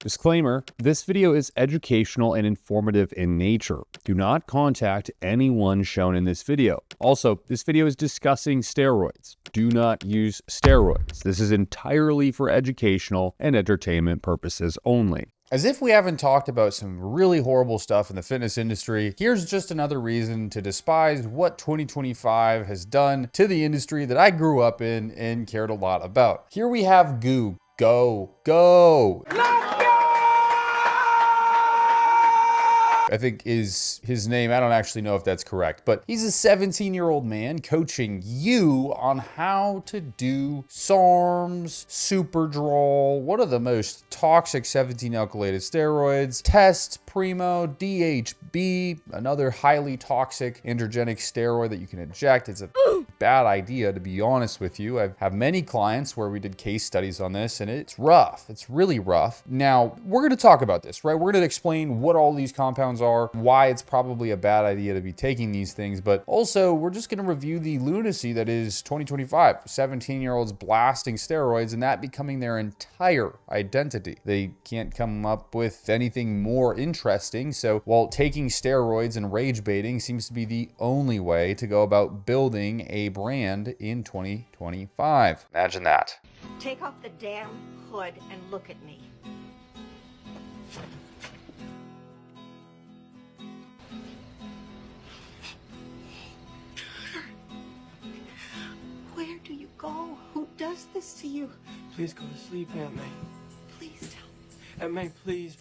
Disclaimer, this video is educational and informative in nature. Do not contact anyone shown in this video. Also, this video is discussing steroids. Do not use steroids. This is entirely for educational and entertainment purposes only. As if we haven't talked about some really horrible stuff in the fitness industry, here's just another reason to despise what 2025 has done to the industry that I grew up in and cared a lot about. Here we have Goo. Go. I think is his name. I don't actually know if that's correct, but he's a 17-year-old man coaching you on how to do SARMs, Superdrol, one of the most toxic 17-alkylated steroids, test Primo, DHB, another highly toxic androgenic steroid that you can inject. It's a bad idea, to be honest with you. I have many clients where we did case studies on this, and it's rough. It's really rough. Now, we're going to talk about this, right? We're going to explain what all these compounds are, why it's probably a bad idea to be taking these things, but also we're just going to review the lunacy that is 2025. 17-year-olds blasting steroids and that becoming their entire identity. They can't come up with anything more interesting, so while taking steroids and rage baiting seems to be the only way to go about building a brand in 2025. Imagine that. Take off the damn hood and look at me. Where do you go? Who does this to you? Please go to sleep, Aunt May. Please tell me. Aunt May, please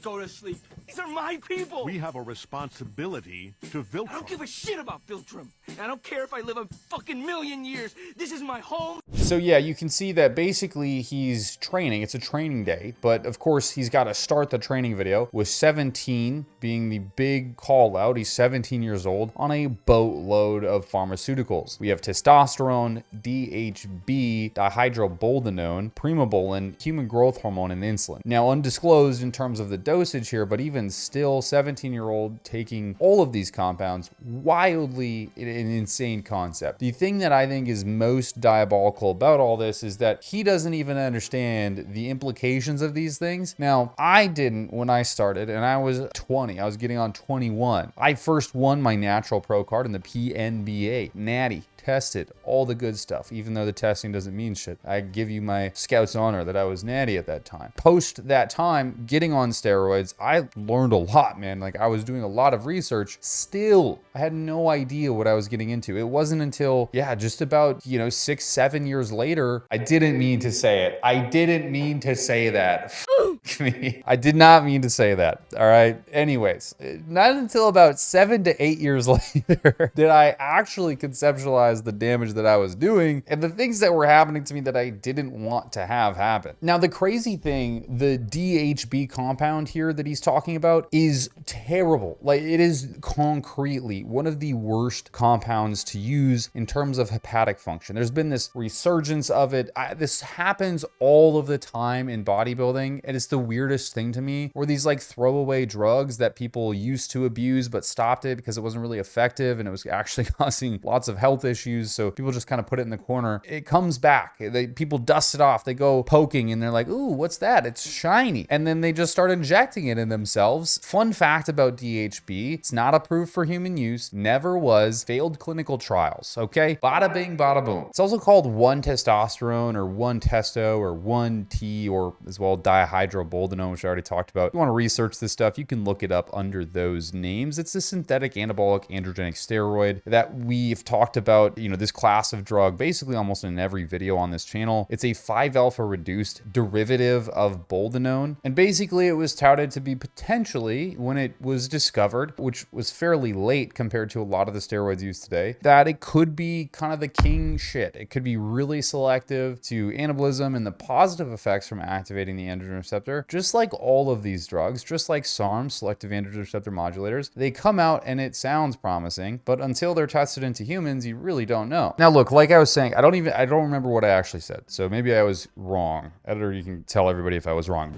go to sleep. These are my people. We have a responsibility to Viltrum. I don't give a shit about Viltrum. I don't care if I live a fucking million years. This is my home. So yeah, you can see that basically he's training. It's a training day, but of course he's got to start the training video with 17 being the big call out. He's 17 years old on a boatload of pharmaceuticals. We have testosterone, DHB, dihydroboldenone, primobolan, human growth hormone, and insulin. Now, undisclosed in terms of the dosage here, but even still, 17-year-old taking all of these compounds, wildly an insane concept. The thing that I think is most diabolical about all this is that he doesn't even understand the implications of these things. Now, I didn't when I started, and I was 20. I was getting on 21. I first won my natural pro card in the PNBA. Natty. Tested, all the good stuff, even though the testing doesn't mean shit. I give you my scout's honor that I was natty at that time. Post that time, getting on steroids, I learned a lot, man. Like, I was doing a lot of research. Still, I had no idea what I was getting into. It wasn't until, just about, 6-7 years later, I didn't mean to say it. I didn't mean to say that. I did not mean to say that. All right. Anyways, not until about 7 to 8 years later did I actually conceptualize the damage that I was doing and the things that were happening to me that I didn't want to have happen. Now, the crazy thing, the DHB compound here that he's talking about is terrible. Like, it is concretely one of the worst compounds to use in terms of hepatic function. There's been this resurgence of it. This happens all of the time in bodybuilding, and it's the weirdest thing to me, where these like throwaway drugs that people used to abuse but stopped it because it wasn't really effective and it was actually causing lots of health issues, so people just kind of put it in the corner. It comes back. People dust it off. They go poking and they're like, ooh, what's that? It's shiny. And then they just start injecting it in themselves. Fun fact about DHB, it's not approved for human use, never was, failed clinical trials, okay? Bada bing, bada boom. It's also called 1-testosterone or 1-testo or 1-T or as well dihydroboldenone, which I already talked about. If you want to research this stuff, you can look it up under those names. It's a synthetic anabolic androgenic steroid that we've talked about, this class of drug basically almost in every video on this channel. It's a 5-alpha reduced derivative of boldenone, and basically it was touted to be potentially, when it was discovered, which was fairly late compared to a lot of the steroids used today, that it could be kind of the king shit. It could be really selective to anabolism and the positive effects from activating the androgen receptor. Just like all of these drugs, just like SARMs, selective androgen receptor modulators, they come out and it sounds promising, but until they're tested into humans, you really don't know. Now look, like I was saying, I don't remember what I actually said, so maybe I was wrong. Editor, you can tell everybody if I was wrong.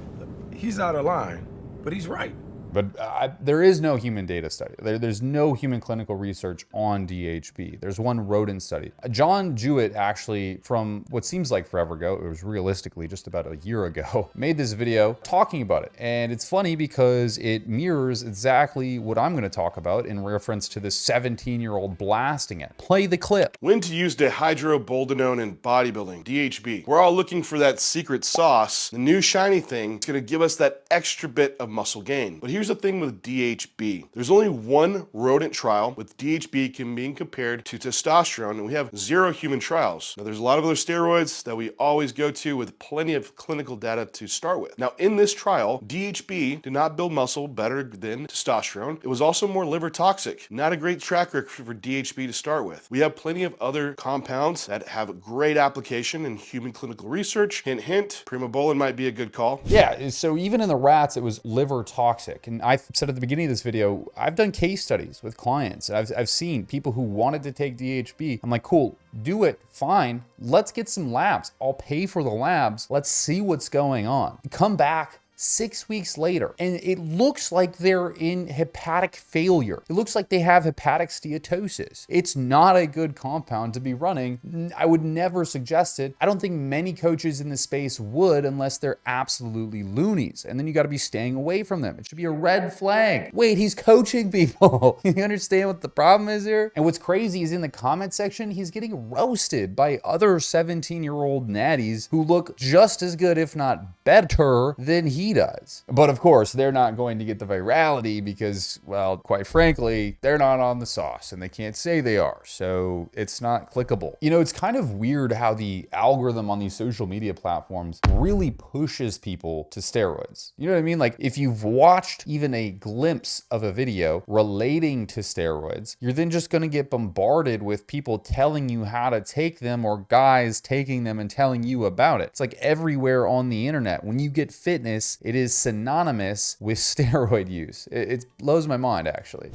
He's out of line, but he's right. but there is no human data study. There's no human clinical research on DHB. There's one rodent study. John Jewett actually, from what seems like forever ago, it was realistically just about a year ago, made this video talking about it. And it's funny because it mirrors exactly what I'm going to talk about in reference to this 17-year-old blasting it. Play the clip. When to use dihydroboldenone in bodybuilding, DHB. We're all looking for that secret sauce, the new shiny thing. It's gonna give us that extra bit of muscle gain. But here's the thing with DHB. There's only one rodent trial with DHB being compared to testosterone, and we have 0 human trials. Now there's a lot of other steroids that we always go to with plenty of clinical data to start with. Now in this trial, DHB did not build muscle better than testosterone. It was also more liver toxic. Not a great track record for DHB to start with. We have plenty of other compounds that have great application in human clinical research. Hint, hint, primobolan might be a good call. Yeah, so even in the rats, it was liver toxic. And I said at the beginning of this video, I've done case studies with clients. I've seen people who wanted to take DHB. I'm like, cool, do it, fine. Let's get some labs. I'll pay for the labs. Let's see what's going on. Come back 6 weeks later, and it looks like they're in hepatic failure. It looks like they have hepatic steatosis. It's not a good compound to be running. I would never suggest it. I don't think many coaches in the space would unless they're absolutely loonies. And then you got to be staying away from them. It should be a red flag. Wait, he's coaching people. You understand what the problem is here? And what's crazy is in the comment section, he's getting roasted by other 17-year-old natties who look just as good, if not better, than he does. But of course, they're not going to get the virality because, well, quite frankly, they're not on the sauce and they can't say they are. So it's not clickable. You know, it's kind of weird how the algorithm on these social media platforms really pushes people to steroids. You know what I mean? Like if you've watched even a glimpse of a video relating to steroids, you're then just going to get bombarded with people telling you how to take them or guys taking them and telling you about it. It's like everywhere on the internet. When you get fitness, it is synonymous with steroid use. It blows my mind, actually.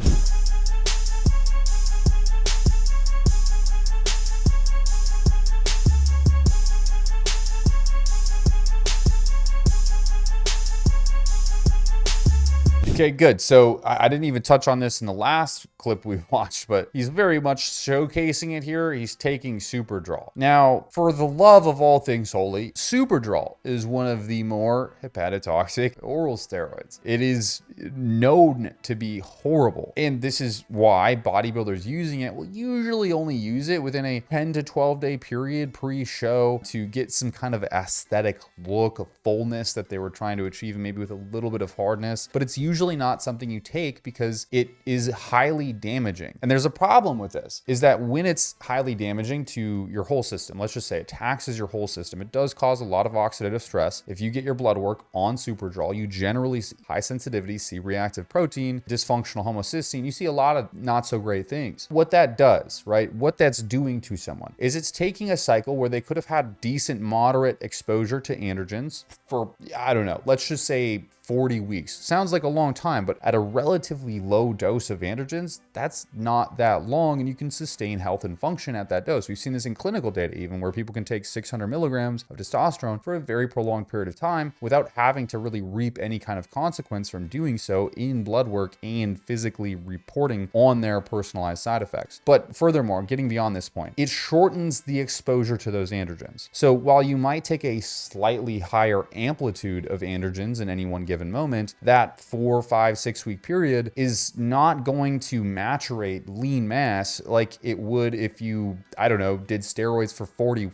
Okay, good. So I didn't even touch on this in the last clip we watched, but he's very much showcasing it here. He's taking Superdrol. Now, for the love of all things holy, Superdrol is one of the more hepatotoxic oral steroids. It is known to be horrible. And this is why bodybuilders using it will usually only use it within a 10 to 12 day period pre-show to get some kind of aesthetic look of fullness that they were trying to achieve, and maybe with a little bit of hardness. But it's usually not something you take because it is highly damaging. And there's a problem with this, is that when it's highly damaging to your whole system, let's just say it taxes your whole system, it does cause a lot of oxidative stress. If you get your blood work on Superdrol, you generally see high sensitivity, C-reactive protein, dysfunctional homocysteine. You see a lot of not so great things. What that does, right? What that's doing to someone is it's taking a cycle where they could have had decent, moderate exposure to androgens for, I don't know, let's just say 40 weeks. Sounds like a long time, but at a relatively low dose of androgens, that's not that long, and you can sustain health and function at that dose. We've seen this in clinical data even, where people can take 600 milligrams of testosterone for a very prolonged period of time without having to really reap any kind of consequence from doing so in blood work and physically reporting on their personalized side effects. But furthermore, getting beyond this point, it shortens the exposure to those androgens. So while you might take a slightly higher amplitude of androgens in any one given moment, that 4, 5, 6 week period is not going to maturate lean mass like it would if you, I don't know, did steroids for 40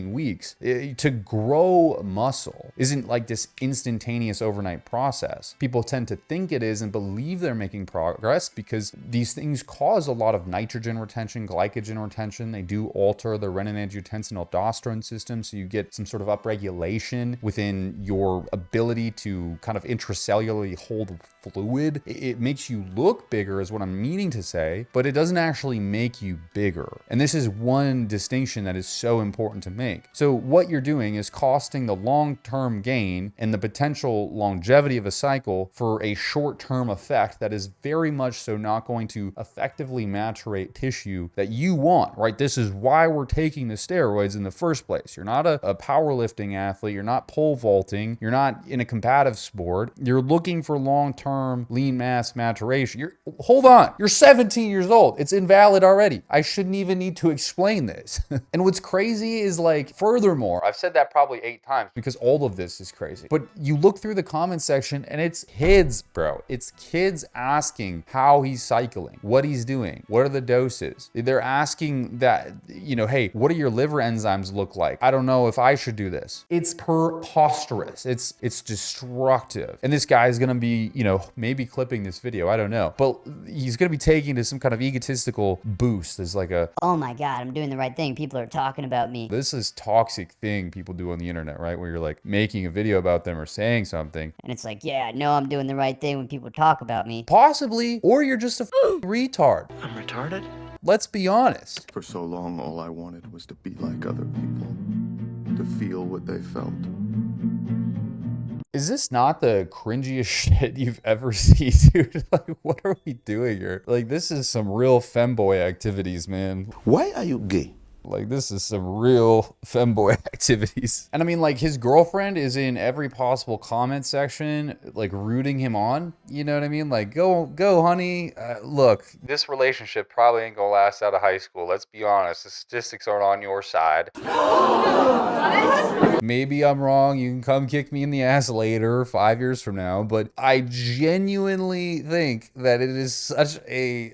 weeks. To grow muscle isn't like this instantaneous overnight process. People tend to think it is and believe they're making progress because these things cause a lot of nitrogen retention, glycogen retention. They do alter the renin-angiotensin-aldosterone system, so you get some sort of upregulation within your ability to kind of intracellularly hold fluid. It makes you look bigger is what I'm meaning to say, but it doesn't actually make you bigger. And this is one distinction that is so important to make. make. So what you're doing is costing the long-term gain and the potential longevity of a cycle for a short-term effect that is very much so not going to effectively maturate tissue that you want, right? This is why we're taking the steroids in the first place. You're not a powerlifting athlete. You're not pole vaulting. You're not in a combative sport. You're looking for long-term lean mass maturation. Hold on. You're 17 years old. It's invalid already. I shouldn't even need to explain this. And what's crazy is, like, furthermore, I've said that probably 8 times because all of this is crazy. But you look through the comment section and it's kids, bro. It's kids asking how he's cycling, what he's doing, what are the doses. They're asking that, you know, hey, what do your liver enzymes look like? I don't know if I should do this. It's preposterous. It's destructive. And this guy is gonna be, you know, maybe clipping this video, I don't know. But he's gonna be taking to some kind of egotistical boost. There's like a, oh my God, I'm doing the right thing. People are talking about me. this is toxic thing people do on the internet, right? Where you're like making a video about them or saying something. And it's like, yeah, I know I'm doing the right thing when people talk about me. Possibly, or you're just a retard. I'm retarded? Let's be honest. For so long, all I wanted was to be like other people, to feel what they felt. Is this not the cringiest shit you've ever seen, dude? Like, what are we doing here? Like, this is some real femboy activities, man. Why are you gay? Like, this is some real femboy activities. And I mean, like, his girlfriend is in every possible comment section, like, rooting him on. You know what I mean? Like, go, honey. Look, this relationship probably ain't gonna last out of high school. Let's be honest. The statistics aren't on your side. Maybe I'm wrong. You can come kick me in the ass later, 5 years from now. But I genuinely think that it is such a...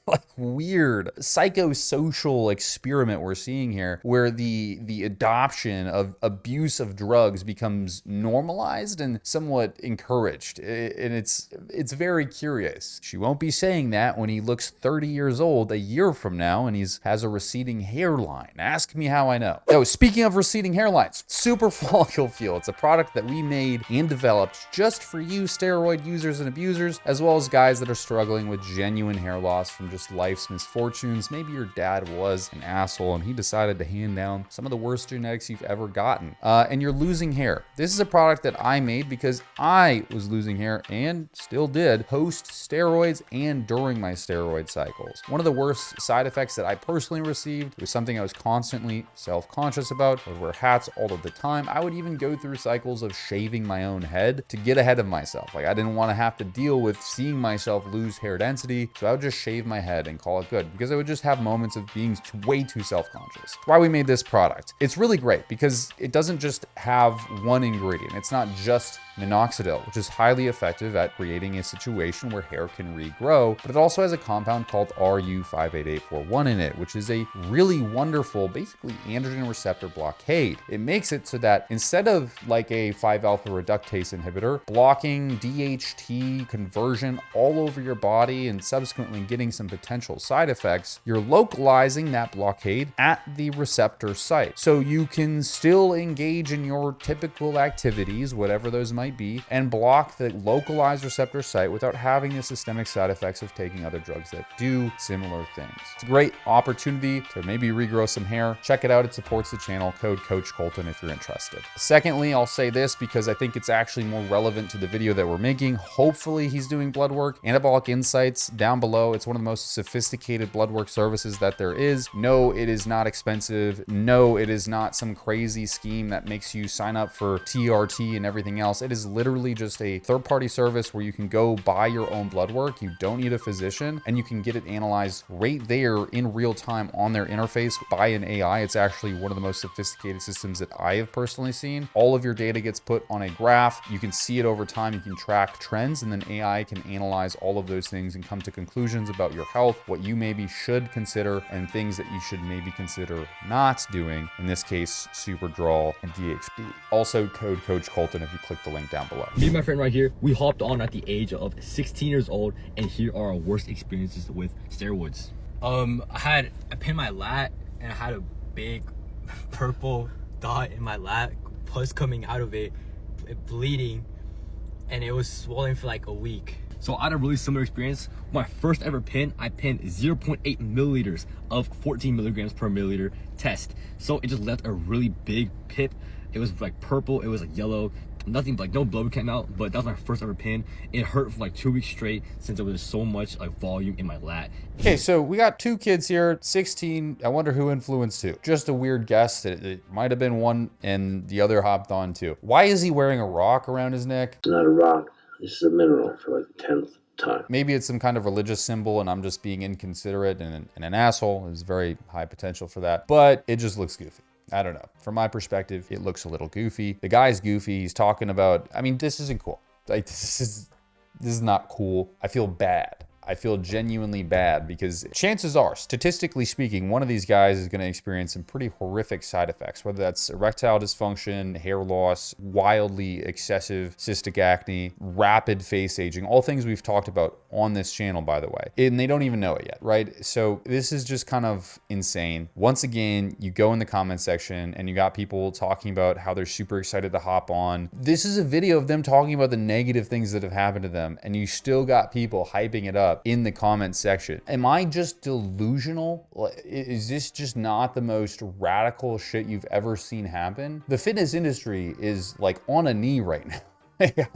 like weird psychosocial experiment we're seeing here, where the adoption of abuse of drugs becomes normalized and somewhat encouraged. And it's very curious. She won't be saying that when he looks 30 years old a year from now and has a receding hairline. Ask me how I know. Oh, speaking of receding hairlines, Super Follicle Fuel. It's a product that we made and developed just for you steroid users and abusers, as well as guys that are struggling with genuine hair loss from just life's misfortunes. Maybe your dad was an asshole and he decided to hand down some of the worst genetics you've ever gotten, and you're losing hair. This is a product that I made because I was losing hair and still did post steroids and during my steroid cycles. One of the worst side effects that I personally received was something I was constantly self-conscious about. I would wear hats all of the time. I would even go through cycles of shaving my own head to get ahead of myself. Like, I didn't want to have to deal with seeing myself lose hair density, so I would just shave my head and call it good, because I would just have moments of being way too self-conscious. That's why we made this product. It's really great because it doesn't just have one ingredient. It's not just minoxidil, which is highly effective at creating a situation where hair can regrow, but it also has a compound called RU58841 in it, which is a really wonderful, basically androgen receptor blockade. It makes it so that instead of like a 5-alpha reductase inhibitor, blocking DHT conversion all over your body and subsequently getting some potential side effects, you're localizing that blockade at the receptor site. So you can still engage in your typical activities, whatever those might be, and block the localized receptor site without having the systemic side effects of taking other drugs that do similar things. It's a great opportunity to maybe regrow some hair. Check it out. It supports the channel. Code Coachkolton if you're interested. Secondly, I'll say this because I think it's actually more relevant to the video that we're making. Hopefully he's doing blood work. Anabolic Insights down below. It's one of the most sophisticated blood work services that there is. No, it is not expensive. No, it is not some crazy scheme that makes you sign up for TRT and everything else. It is literally just a third-party service where you can go buy your own blood work. You don't need a physician, and you can get it analyzed right there in real time on their interface by an AI. It's actually one of the most sophisticated systems that I have personally seen. All of your data gets put on a graph. You can see it over time. You can track trends, and then AI can analyze all of those things and come to conclusions about your health, what you maybe should consider, and things that you should maybe consider not doing. In this case, Superdrol and DHB. Also, code Coachkolton if you click the link down below. Me and my friend right here, we hopped on at the age of 16 years old, and here are our worst experiences with steroids. I pinned my lat, and I had a big purple dot in my lat, pus coming out of it, bleeding, and it was swollen for like a week. So I had a really similar experience. My first ever pin, I pinned 0.8 milliliters of 14 milligrams per milliliter test. So it just left a really big pip. It was like purple, it was like yellow, nothing, like no blood came out, but that was my first ever pin. It hurt for like 2 weeks straight since there was so much like volume in my lat. Okay, so we got 2 kids here, 16. I wonder who influenced who. Just a weird guess that it might have been one and the other hopped on too. Why is he wearing a rock around his neck? It's not a rock. This is a mineral for like the 10th time. Maybe it's some kind of religious symbol and I'm just being inconsiderate and an asshole. There's very high potential for that, but it just looks goofy. I don't know. From my perspective, it looks a little goofy. The guy's goofy. He's talking about, I mean, this isn't cool. Like, this is not cool. I feel bad. I feel genuinely bad because chances are, statistically speaking, one of these guys is going to experience some pretty horrific side effects, whether that's erectile dysfunction, hair loss, wildly excessive cystic acne, rapid face aging, all things we've talked about on this channel, by the way. And they don't even know it yet, right? So this is just kind of insane. Once again, you go in the comment section and you got people talking about how they're super excited to hop on. This is a video of them talking about the negative things that have happened to them, and you still got people hyping it up in the comment section. Am I just delusional? Is this just not the most radical shit you've ever seen happen? The fitness industry is like on a knee right now.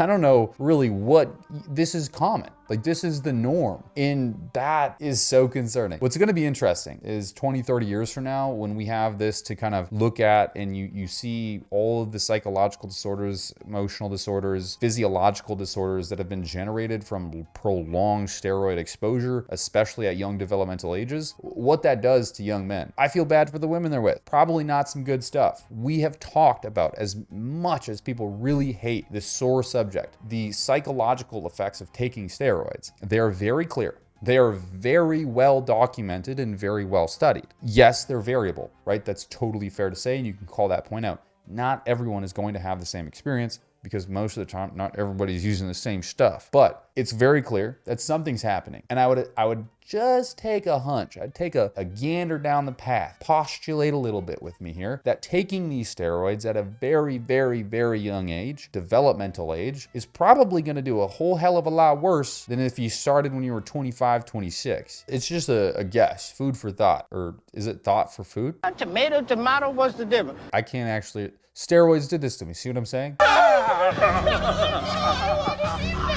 I don't know really what, this is common. Like this is the norm, and that is so concerning. What's gonna be interesting is 20, 30 years from now when we have this to kind of look at and you see all of the psychological disorders, emotional disorders, physiological disorders that have been generated from prolonged steroid exposure, especially at young developmental ages, what that does to young men. I feel bad for the women they're with. Probably not some good stuff. We have talked about, as much as people really hate this sore subject, the psychological effects of taking steroids. They're very clear. They are very well documented and very well studied. Yes, they're variable, right? That's totally fair to say, and you can call that point out. Not everyone is going to have the same experience because most of the time, not everybody's using the same stuff. But it's very clear that something's happening. And I would just take a hunch. I'd take a gander down the path, postulate a little bit with me here, that taking these steroids at a very, very, very young age, developmental age, is probably gonna do a whole hell of a lot worse than if you started when you were 25, 26. It's just a guess, food for thought. Or is it thought for food? Tomato, what's the difference? I can't actually, steroids did this to me, see what I'm saying?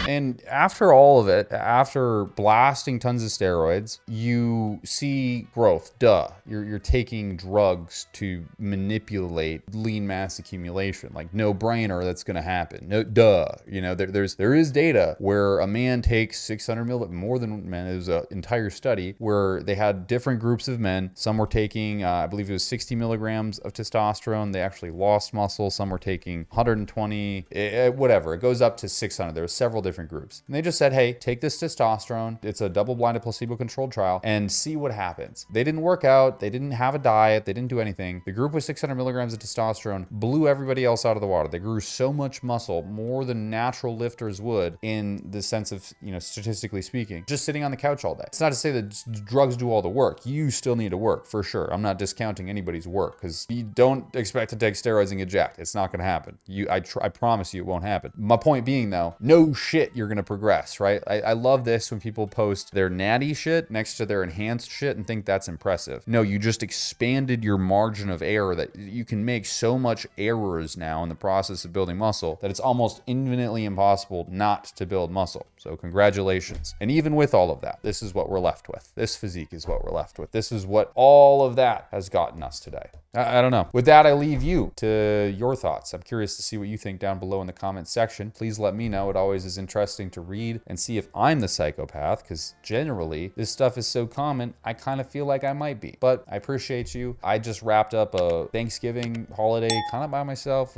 And after all of it, after blasting tons of steroids, you see growth. Duh. You're taking drugs to manipulate lean mass accumulation. Like, no brainer that's going to happen. No, duh. You know, there is data where a man takes 600 milligrams, more than men. It was an entire study where they had different groups of men. Some were taking, I believe it was 60 milligrams of testosterone. They actually lost muscle. Some were taking 120, whatever. It goes up to 600. There were several different groups. And they just said, hey, take this testosterone. It's a double-blinded placebo-controlled trial and see what happens. They didn't work out. They didn't have a diet. They didn't do anything. The group with 600 milligrams of testosterone blew everybody else out of the water. They grew so much muscle, more than natural lifters would, in the sense of, you know, statistically speaking, just sitting on the couch all day. It's not to say that drugs do all the work. You still need to work, for sure. I'm not discounting anybody's work, because you don't expect to take steroids and get jacked. It's not going to happen. I promise you it won't happen. My point being, though, no shit you're going to progress, right? I love this when people post their natty shit next to their enhanced shit and think that's impressive. No, you just expanded your margin of error, that you can make so much errors now in the process of building muscle that it's almost infinitely impossible not to build muscle. So congratulations. And even with all of that, this is what we're left with. This physique is what we're left with. This is what all of that has gotten us today. I don't know. With that, I leave you to your thoughts. I'm curious to see what you think down below in the comment section. Please let me know. It always is interesting to read and see if I'm the psychopath, because generally this stuff is so common, I kind of feel like I might be. But I appreciate you. I just wrapped up a Thanksgiving holiday kind of by myself.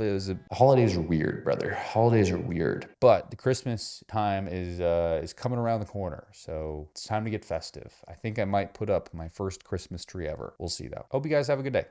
Holidays are weird, brother. Holidays are weird. But the Christmas time is coming around the corner, so it's time to get festive. I think I might put up my first Christmas tree ever. We'll see though. Hope you guys have a good day.